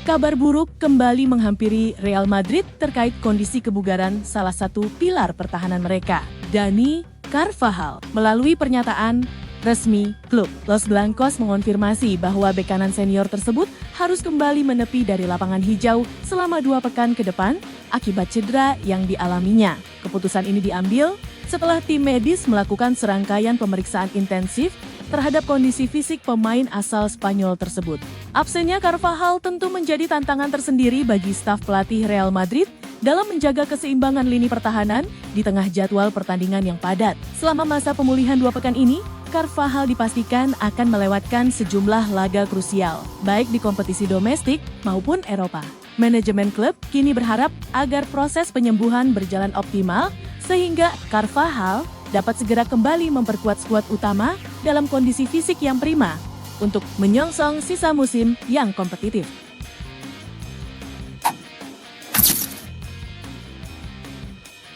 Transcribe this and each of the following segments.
Kabar buruk kembali menghampiri Real Madrid terkait kondisi kebugaran salah satu pilar pertahanan mereka, Dani Carvajal. Melalui pernyataan resmi klub, Los Blancos mengonfirmasi bahwa bek kanan senior tersebut harus kembali menepi dari lapangan hijau selama 2 pekan ke depan akibat cedera yang dialaminya. Keputusan ini diambil setelah tim medis melakukan serangkaian pemeriksaan intensif terhadap kondisi fisik pemain asal Spanyol tersebut. Absennya Carvajal tentu menjadi tantangan tersendiri bagi staf pelatih Real Madrid dalam menjaga keseimbangan lini pertahanan di tengah jadwal pertandingan yang padat. Selama masa pemulihan 2 pekan ini, Carvajal dipastikan akan melewatkan sejumlah laga krusial, baik di kompetisi domestik maupun Eropa. Manajemen klub kini berharap agar proses penyembuhan berjalan optimal sehingga Carvajal dapat segera kembali memperkuat skuad utama dalam kondisi fisik yang prima untuk menyongsong sisa musim yang kompetitif.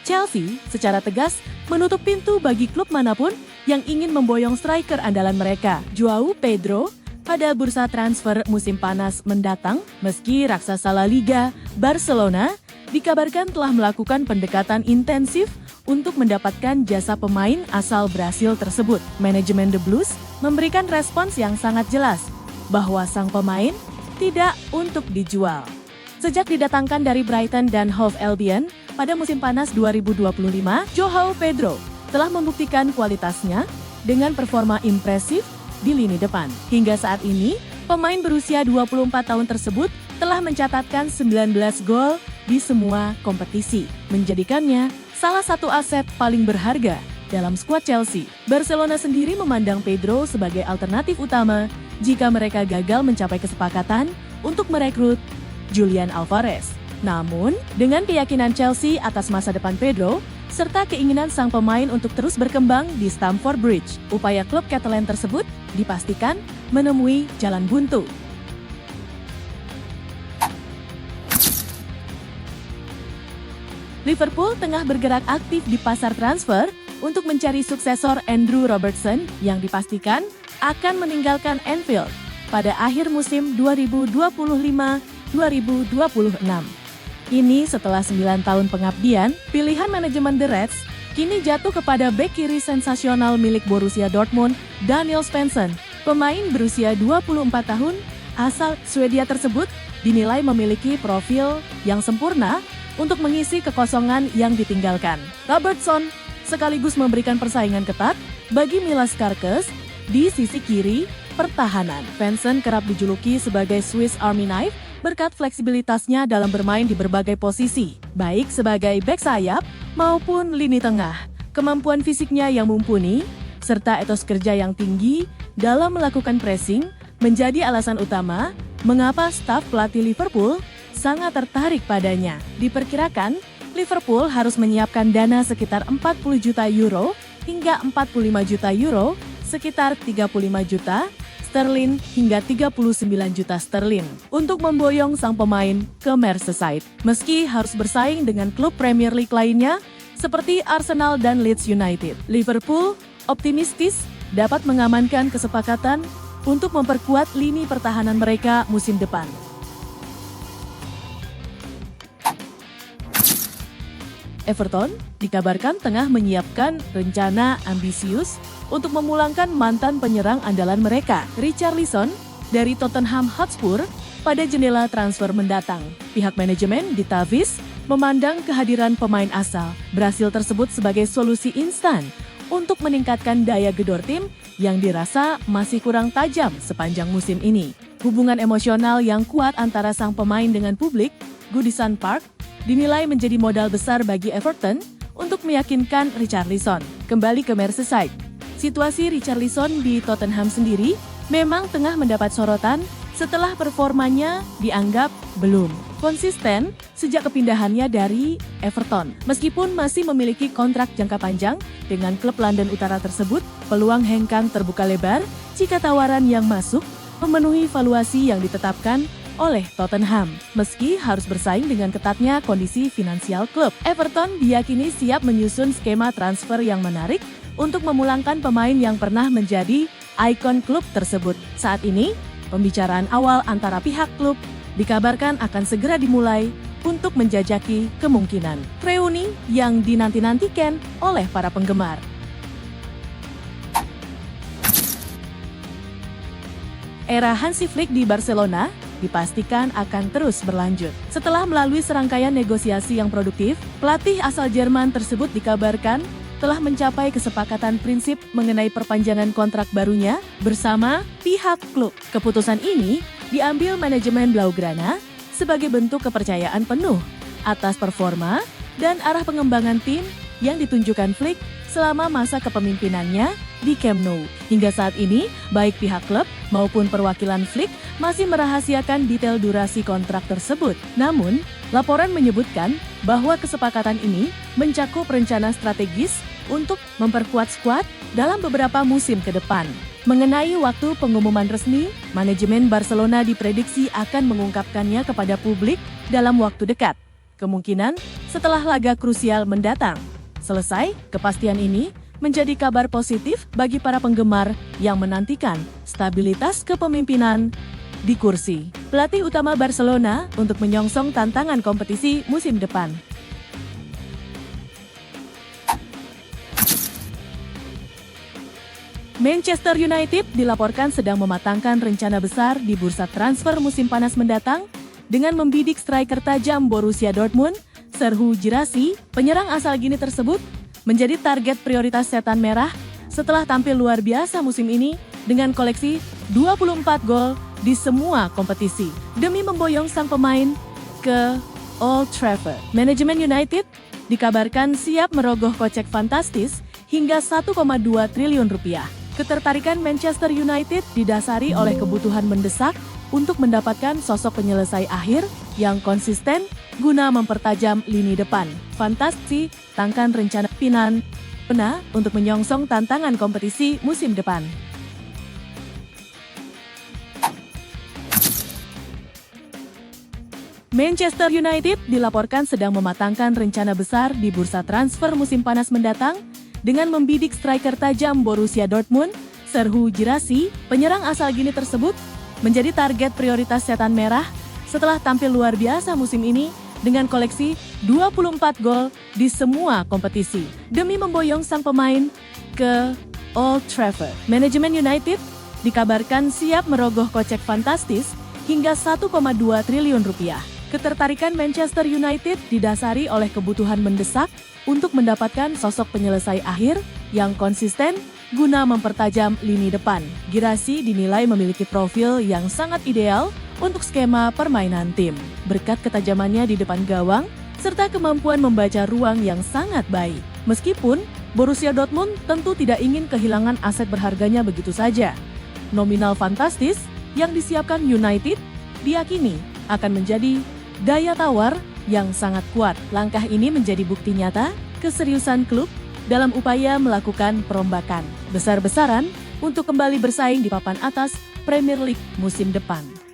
Chelsea secara tegas menutup pintu bagi klub manapun yang ingin memboyong striker andalan mereka, Joao Pedro, pada bursa transfer musim panas mendatang, meski raksasa La Liga, Barcelona, dikabarkan telah melakukan pendekatan intensif untuk mendapatkan jasa pemain asal Brasil tersebut. Manajemen The Blues memberikan respons yang sangat jelas bahwa sang pemain tidak untuk dijual. Sejak didatangkan dari Brighton dan Hove Albion pada musim panas 2025, Joao Pedro telah membuktikan kualitasnya dengan performa impresif di lini depan. Hingga saat ini, pemain berusia 24 tahun tersebut telah mencatatkan 19 gol di semua kompetisi, menjadikannya salah satu aset paling berharga dalam skuad Chelsea. Barcelona sendiri memandang Pedro sebagai alternatif utama jika mereka gagal mencapai kesepakatan untuk merekrut Julian Alvarez. Namun, dengan keyakinan Chelsea atas masa depan Pedro, serta keinginan sang pemain untuk terus berkembang di Stamford Bridge, upaya klub Catalan tersebut dipastikan menemui jalan buntu. Liverpool tengah bergerak aktif di pasar transfer untuk mencari suksesor Andrew Robertson yang dipastikan akan meninggalkan Anfield pada akhir musim 2025-2026. Ini setelah 9 tahun pengabdian, pilihan manajemen The Reds kini jatuh kepada bek kiri sensasional milik Borussia Dortmund, Daniel Svensson. Pemain berusia 24 tahun asal Swedia tersebut dinilai memiliki profil yang sempurna untuk mengisi kekosongan yang ditinggalkan. Robertson sekaligus memberikan persaingan ketat bagi Milas Kerkez di sisi kiri pertahanan. Svensson kerap dijuluki sebagai Swiss Army Knife berkat fleksibilitasnya dalam bermain di berbagai posisi, baik sebagai bek sayap maupun lini tengah. Kemampuan fisiknya yang mumpuni, serta etos kerja yang tinggi dalam melakukan pressing menjadi alasan utama mengapa staf pelatih Liverpool sangat tertarik padanya. Diperkirakan, Liverpool harus menyiapkan dana sekitar 40 juta euro hingga 45 juta euro, sekitar 35 juta sterlin hingga 39 juta sterlin untuk memboyong sang pemain ke Merseyside. Meski harus bersaing dengan klub Premier League lainnya seperti Arsenal dan Leeds United, Liverpool optimistis dapat mengamankan kesepakatan untuk memperkuat lini pertahanan mereka musim depan. Everton dikabarkan tengah menyiapkan rencana ambisius untuk memulangkan mantan penyerang andalan mereka, Richarlison, dari Tottenham Hotspur pada jendela transfer mendatang. Pihak manajemen di Tavis memandang kehadiran pemain asal Brasil tersebut sebagai solusi instan untuk meningkatkan daya gedor tim yang dirasa masih kurang tajam sepanjang musim ini. Hubungan emosional yang kuat antara sang pemain dengan publik, Goodison Park, dinilai menjadi modal besar bagi Everton untuk meyakinkan Richarlison kembali ke Merseyside. Situasi Richarlison di Tottenham sendiri memang tengah mendapat sorotan setelah performanya dianggap belum konsisten sejak kepindahannya dari Everton. Meskipun masih memiliki kontrak jangka panjang dengan klub London Utara tersebut, peluang hengkang terbuka lebar jika tawaran yang masuk memenuhi valuasi yang ditetapkan oleh Tottenham. Meski harus bersaing dengan ketatnya kondisi finansial klub, Everton diyakini siap menyusun skema transfer yang menarik untuk memulangkan pemain yang pernah menjadi ikon klub tersebut. Saat ini, pembicaraan awal antara pihak klub dikabarkan akan segera dimulai untuk menjajaki kemungkinan reuni yang dinanti-nantikan oleh para penggemar. Era Hansi Flick di Barcelona dipastikan akan terus berlanjut. Setelah melalui serangkaian negosiasi yang produktif, pelatih asal Jerman tersebut dikabarkan telah mencapai kesepakatan prinsip mengenai perpanjangan kontrak barunya bersama pihak klub. Keputusan ini diambil manajemen Blaugrana sebagai bentuk kepercayaan penuh atas performa dan arah pengembangan tim yang ditunjukkan Flick selama masa kepemimpinannya di Camp Nou. Hingga saat ini, baik pihak klub maupun perwakilan Flick masih merahasiakan detail durasi kontrak tersebut. Namun, laporan menyebutkan bahwa kesepakatan ini mencakup rencana strategis untuk memperkuat skuad dalam beberapa musim ke depan. Mengenai waktu pengumuman resmi, manajemen Barcelona diprediksi akan mengungkapkannya kepada publik dalam waktu dekat. Kemungkinan setelah laga krusial mendatang. Selesai, kepastian ini menjadi kabar positif bagi para penggemar yang menantikan stabilitas kepemimpinan di kursi pelatih utama Barcelona untuk menyongsong tantangan kompetisi musim depan. Manchester United dilaporkan sedang mematangkan rencana besar di bursa transfer musim panas mendatang dengan membidik striker tajam Borussia Dortmund, Serhou Guirassy. Penyerang asal Gini tersebut menjadi target prioritas setan merah setelah tampil luar biasa musim ini dengan koleksi 24 gol di semua kompetisi. Demi memboyong sang pemain ke Old Trafford, manajemen United dikabarkan siap merogoh kocek fantastis hingga 1,2 triliun rupiah. Ketertarikan Manchester United didasari oleh kebutuhan mendesak untuk mendapatkan sosok penyelesai akhir yang konsisten guna mempertajam lini depan. Fantasi tangkan rencana Pinan untuk menyongsong tantangan kompetisi musim depan. Manchester United dilaporkan sedang mematangkan rencana besar di bursa transfer musim panas mendatang dengan membidik striker tajam Borussia Dortmund, Serhou Guirassy. Penyerang asal Gini tersebut menjadi target prioritas setan merah setelah tampil luar biasa musim ini dengan koleksi 24 gol di semua kompetisi. Demi memboyong sang pemain ke Old Trafford, manajemen United dikabarkan siap merogoh kocek fantastis hingga 1,2 triliun rupiah. Ketertarikan Manchester United didasari oleh kebutuhan mendesak untuk mendapatkan sosok penyelesai akhir yang konsisten guna mempertajam lini depan. Guirassy dinilai memiliki profil yang sangat ideal untuk skema permainan tim, berkat ketajamannya di depan gawang serta kemampuan membaca ruang yang sangat baik. Meskipun Borussia Dortmund tentu tidak ingin kehilangan aset berharganya begitu saja. Nominal fantastis yang disiapkan United diyakini akan menjadi daya tawar yang sangat kuat. Langkah ini menjadi bukti nyata keseriusan klub dalam upaya melakukan perombakan besar-besaran untuk kembali bersaing di papan atas Premier League musim depan.